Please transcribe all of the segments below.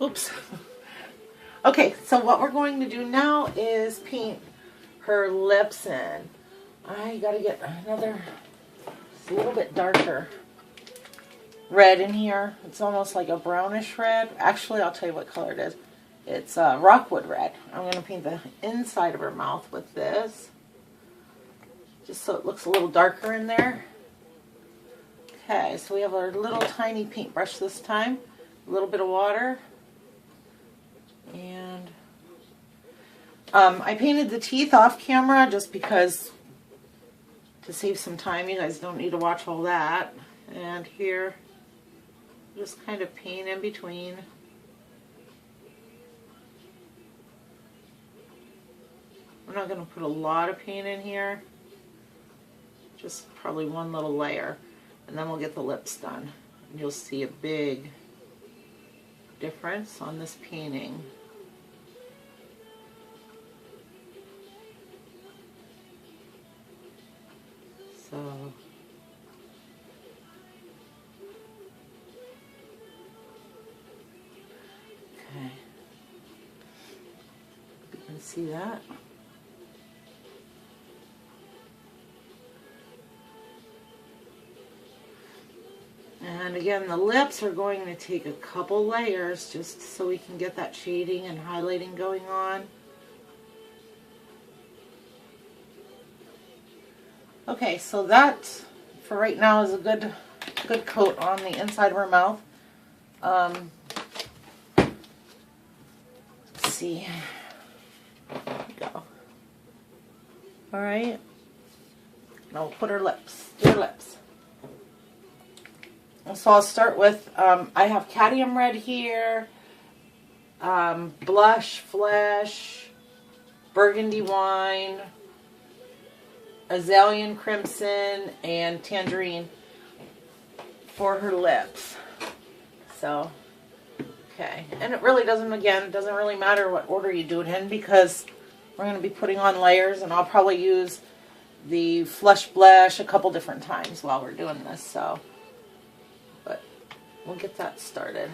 Oops. Okay, so what we're going to do now is paint her lips in. I gotta get another, it's a little bit darker red in here. It's almost like a brownish red. Actually, I'll tell you what color it is. It's rockwood red. I'm going to paint the inside of her mouth with this, just so it looks a little darker in there. Okay, so we have our little tiny paintbrush this time. A little bit of water. And I painted the teeth off camera just because, to save some time. You guys don't need to watch all that. And here, just kind of paint in between. I'm not going to put a lot of paint in here. Just probably one little layer. And then we'll get the lips done. And you'll see a big difference on this painting. So, okay, you can see that. And again, the lips are going to take a couple layers just so we can get that shading and highlighting going on. Okay, so that, for right now, is a good coat on the inside of her mouth. Let's see. There we go. All right. Now we'll put her lips. Do her lips. So I'll start with, I have cadmium red here, blush, flesh, burgundy wine, azalea crimson, and tangerine for her lips. So, okay. And it really doesn't really matter what order you do it in, because we're going to be putting on layers, and I'll probably use the flush blush a couple different times while we're doing this, so. But we'll get that started.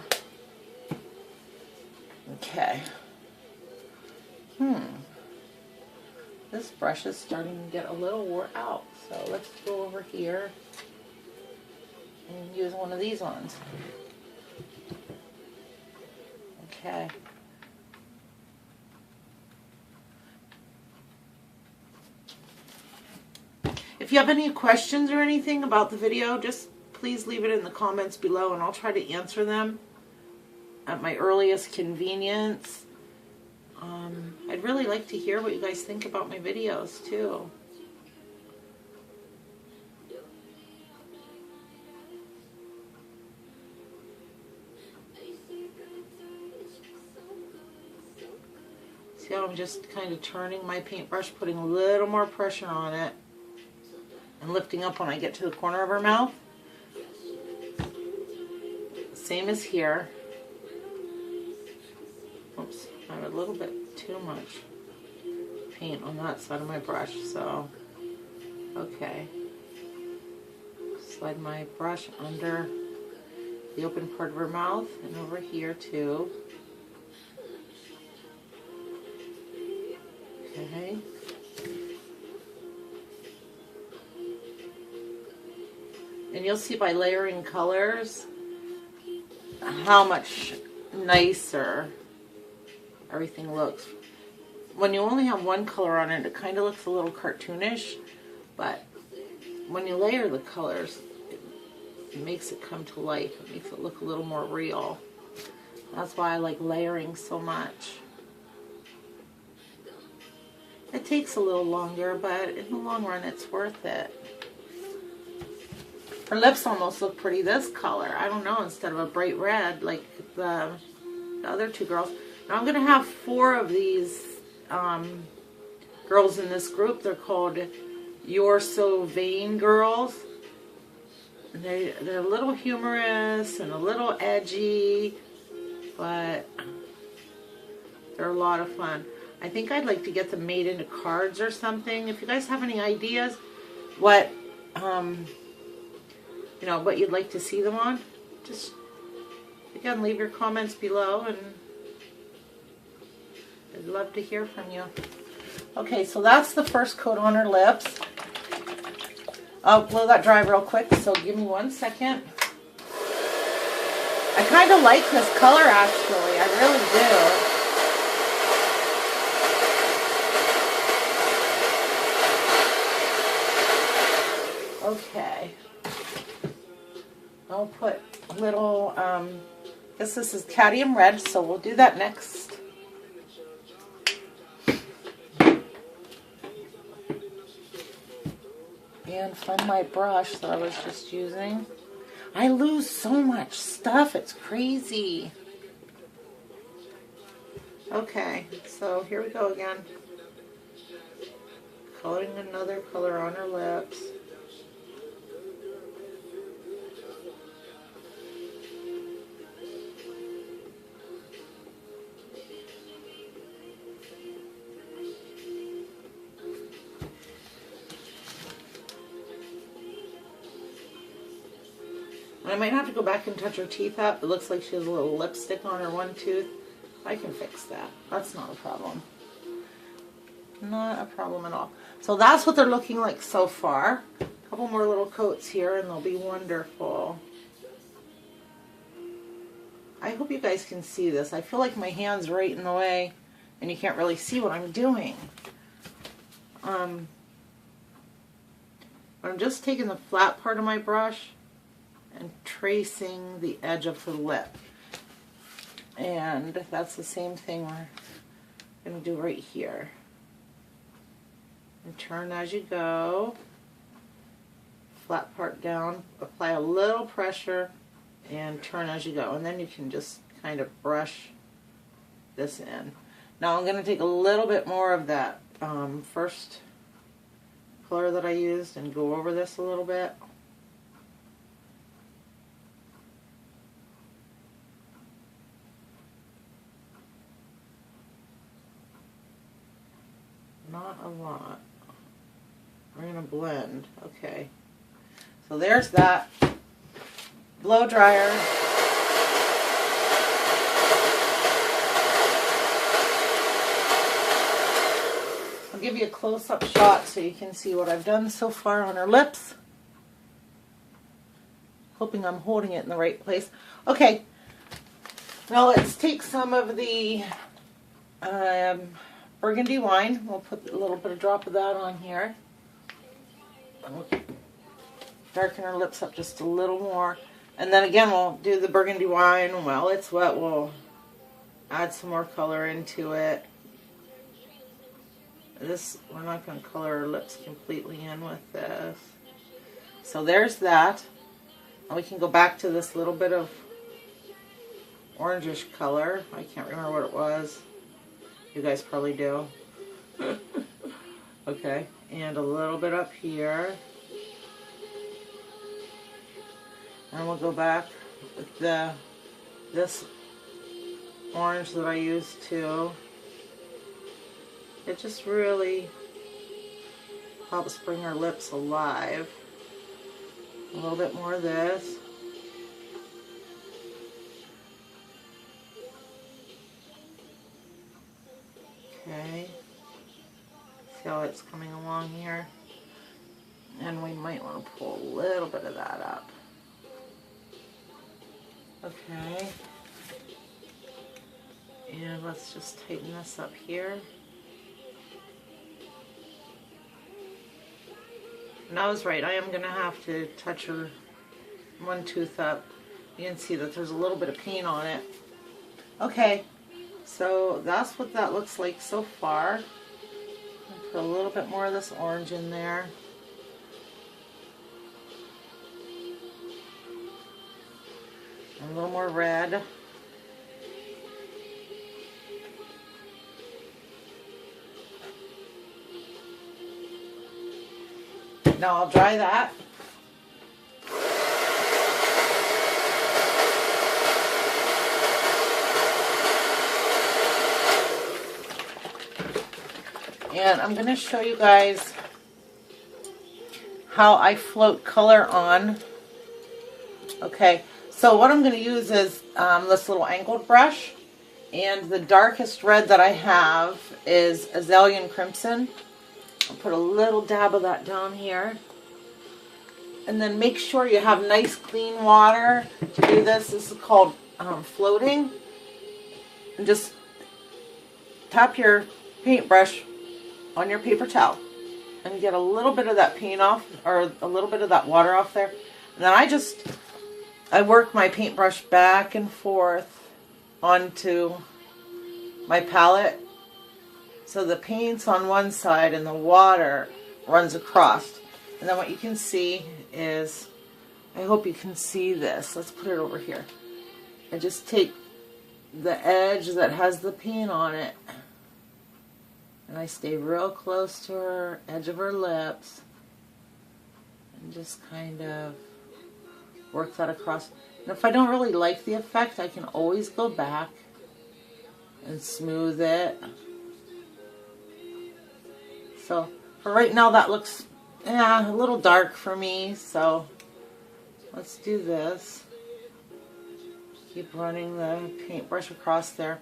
Okay. This brush is starting to get a little wore out, so let's go over here and use one of these ones. Okay. If you have any questions or anything about the video, just please leave it in the comments below, and I'll try to answer them at my earliest convenience. I'd really like to hear what you guys think about my videos too. See how I'm just kind of turning my paintbrush, putting a little more pressure on it, and lifting up when I get to the corner of her mouth. Same as here. Oops, I have a little bit too much paint on that side of my brush, so, okay. Slide my brush under the open part of her mouth and over here too. Okay. And you'll see by layering colors how much nicer everything looks. When you only have one color on it, it kind of looks a little cartoonish, but when you layer the colors, it makes it come to life. It makes it look a little more real. That's why I like layering so much. It takes a little longer, but in the long run, it's worth it. Her lips almost look pretty this color. I don't know, instead of a bright red like the other two girls. Now I'm going to have 4 of these girls in this group. They're called You're So Vain girls. And they're a little humorous and a little edgy, but they're a lot of fun. I think I'd like to get them made into cards or something. If you guys have any ideas what you know, what you'd like to see them on, just Again, leave your comments below, and I'd love to hear from you. Okay, so that's the first coat on her lips. I'll blow that dry real quick, so give me 1 second. I kind of like this color, actually. I really do. Okay. I'll put little, this is cadmium red, so we'll do that next. And from my brush that I was just using. I lose so much stuff, it's crazy. Okay, so here we go again. Coloring another color on her lips. I might have to go back and touch her teeth up. It looks like she has a little lipstick on her one tooth. I can fix that. That's not a problem. Not a problem at all. So that's what they're looking like so far. A couple more little coats here and they'll be wonderful. I hope you guys can see this. I feel like my hand's right in the way and you can't really see what I'm doing. I'm just taking the flat part of my brush and tracing the edge of her lip. And that's the same thing we're going to do right here. And turn as you go. Flat part down, apply a little pressure, and turn as you go. And then you can just kind of brush this in. Now I'm going to take a little bit more of that first color that I used and go over this a little bit. Not a lot. We're going to blend. Okay. So there's that. Blow dryer. I'll give you a close-up shot so you can see what I've done so far on her lips. Hoping I'm holding it in the right place. Okay. Now let's take some of the burgundy wine. We'll put a little bit of drop of that on here. We'll darken our lips up just a little more. And then again, we'll do the burgundy wine. While it's wet, we'll add some more color into it. This, we're not going to color our lips completely in with this. So there's that. And we can go back to this little bit of orangish color. I can't remember what it was. You guys probably do. Okay, and a little bit up here. And we'll go back with this orange that I used too. It just really helps bring our lips alive. A little bit more of this. Okay, see how it's coming along here? And we might want to pull a little bit of that up. Okay, and let's just tighten this up here. And I was right, I am going to have to touch her one tooth up. You can see that there's a little bit of paint on it. Okay. So that's what that looks like so far. I'll put a little bit more of this orange in there. A little more red. Now I'll dry that. And I'm going to show you guys how I float color on. Okay, So what I'm going to use is this little angled brush. And the darkest red that I have is Azalea Crimson. I'll put a little dab of that down here. And then make sure you have nice clean water to do this. This is called floating. And just tap your paintbrush on your paper towel and get a little bit of that paint off, or a little bit of that water off there. And then I work my paintbrush back and forth onto my palette, so the paint's on one side and the water runs across. And then what you can see is, I hope you can see this. Let's put it over here. I just take the edge that has the paint on it, and I stay real close to her edge of her lips, and just kind of work that across. And if I don't really like the effect, I can always go back and smooth it. So for right now, that looks a little dark for me, so let's do this. Keep running the paintbrush across there.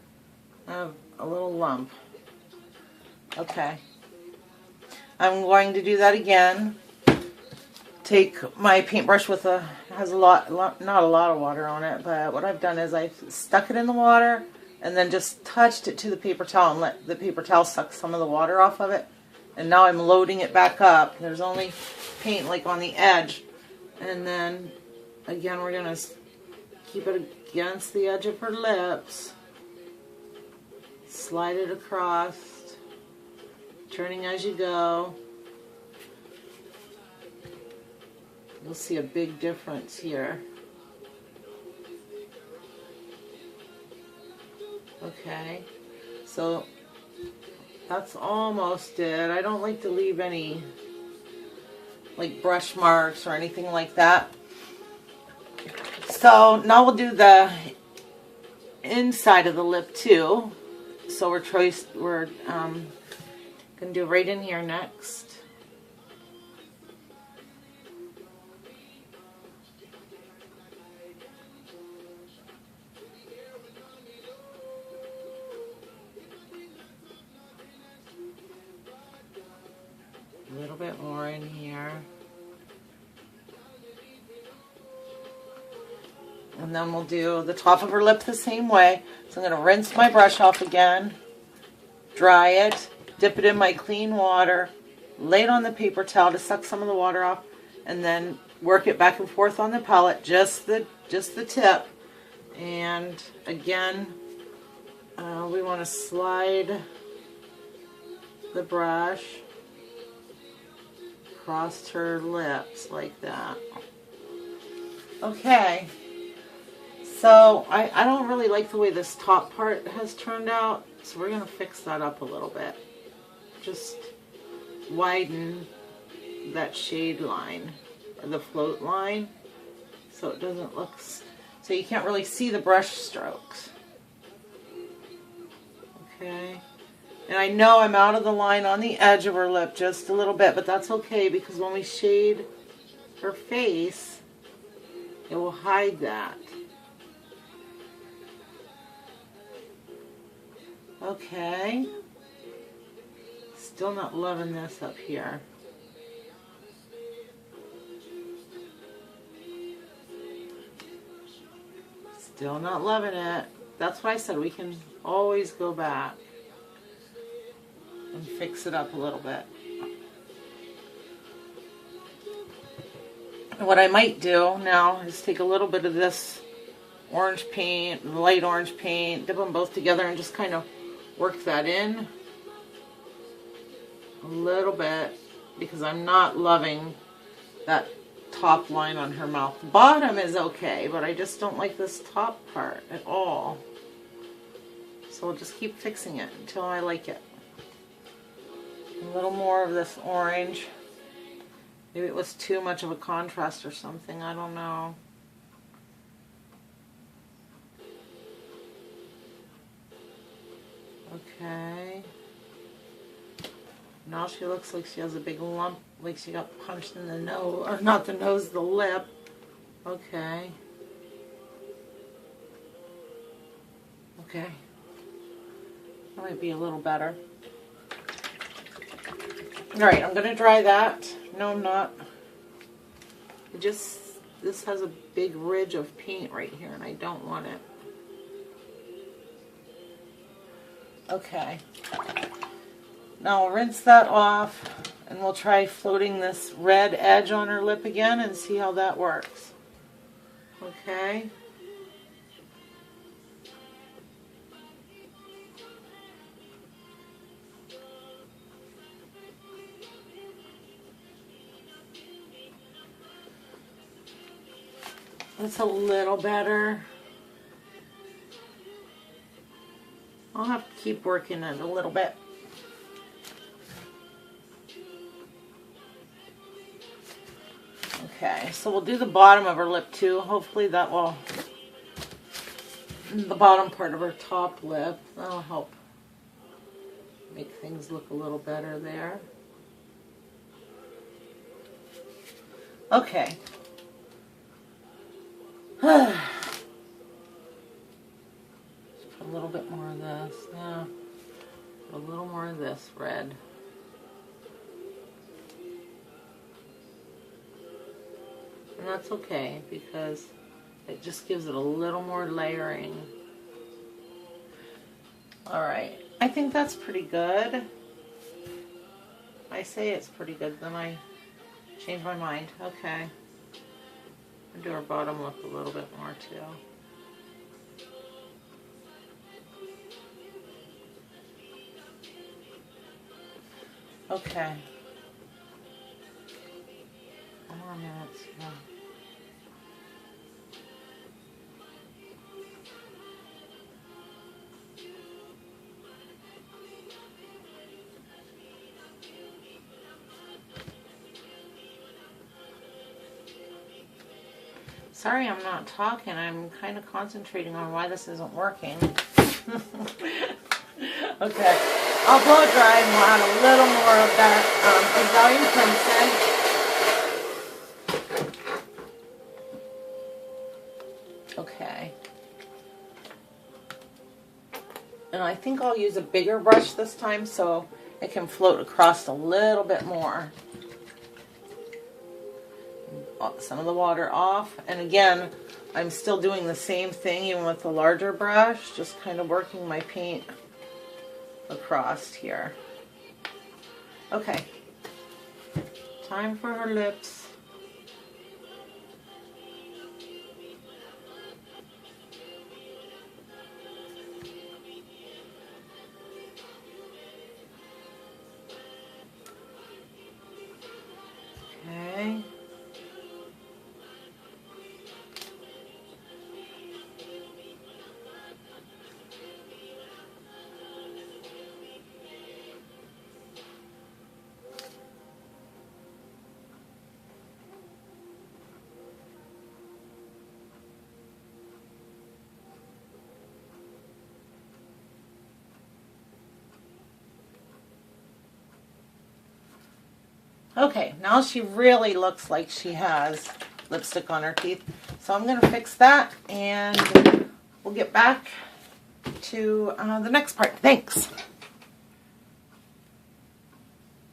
I have a little lump. Okay. I'm going to do that again. Take my paintbrush with has a lot, not a lot of water on it, but what I've done is I've stuck it in the water and then just touched it to the paper towel and let the paper towel suck some of the water off of it. And now I'm loading it back up. There's only paint like on the edge. And then again, we're going to keep it against the edge of her lips. Slide it across, turning as you go. You'll see a big difference here. Okay, so that's almost it. I don't like to leave any like brush marks or anything like that. So now we'll do the inside of the lip too. So we're gonna do right in here next. A little bit more in here. And then we'll do the top of her lip the same way. So I'm going to rinse my brush off again, dry it, dip it in my clean water, lay it on the paper towel to suck some of the water off, and then work it back and forth on the palette, just the tip. And again, we want to slide the brush across her lips like that. Okay, so I don't really like the way this top part has turned out, so we're going to fix that up a little bit. Just widen that shade line, or the float line, so it doesn't look, so you can't really see the brush strokes. Okay. And I know I'm out of the line on the edge of her lip just a little bit, but that's okay, because when we shade her face, it will hide that. Okay. Still not loving this up here. Still not loving it. That's why I said we can always go back and fix it up a little bit. And what I might do now is take a little bit of this orange paint, light orange paint, dip them both together and just kind of work that in a little bit, because I'm not loving that top line on her mouth. The bottom is okay, but I just don't like this top part at all. So I'll just keep fixing it until I like it. A little more of this orange. Maybe it was too much of a contrast or something, I don't know. Okay. Now she looks like she has a big lump, like she got punched in the nose, or not the nose, the lip. Okay. Okay. That might be a little better. Alright, I'm going to dry that. No, I'm not. This has a big ridge of paint right here, and I don't want it. Okay. Now I'll rinse that off, and we'll try floating this red edge on her lip again and see how that works. Okay. That's a little better. I'll have to keep working it a little bit. Okay, so we'll do the bottom of her lip too. Hopefully that will, the bottom part of her top lip, that'll help make things look a little better there. Okay. Just put a little bit more of this. Yeah. Put a little more of this red. And that's okay because it just gives it a little more layering. Alright. I think that's pretty good. I say it's pretty good, then I change my mind. Okay. I'll do our bottom lip a little bit more too. Okay. One more minute. Yeah. Sorry I'm not talking. I'm kind of concentrating on why this isn't working. Okay. I'll blow dry and we'll add a little more of that Italian crimson. Okay. And I think I'll use a bigger brush this time so it can float across a little bit more. Some of the water off, and again I'm still doing the same thing even with the larger brush, just kind of working my paint across here. Okay, time for her lips. Okay. Okay, now she really looks like she has lipstick on her teeth. So I'm going to fix that and we'll get back to the next part. Thanks.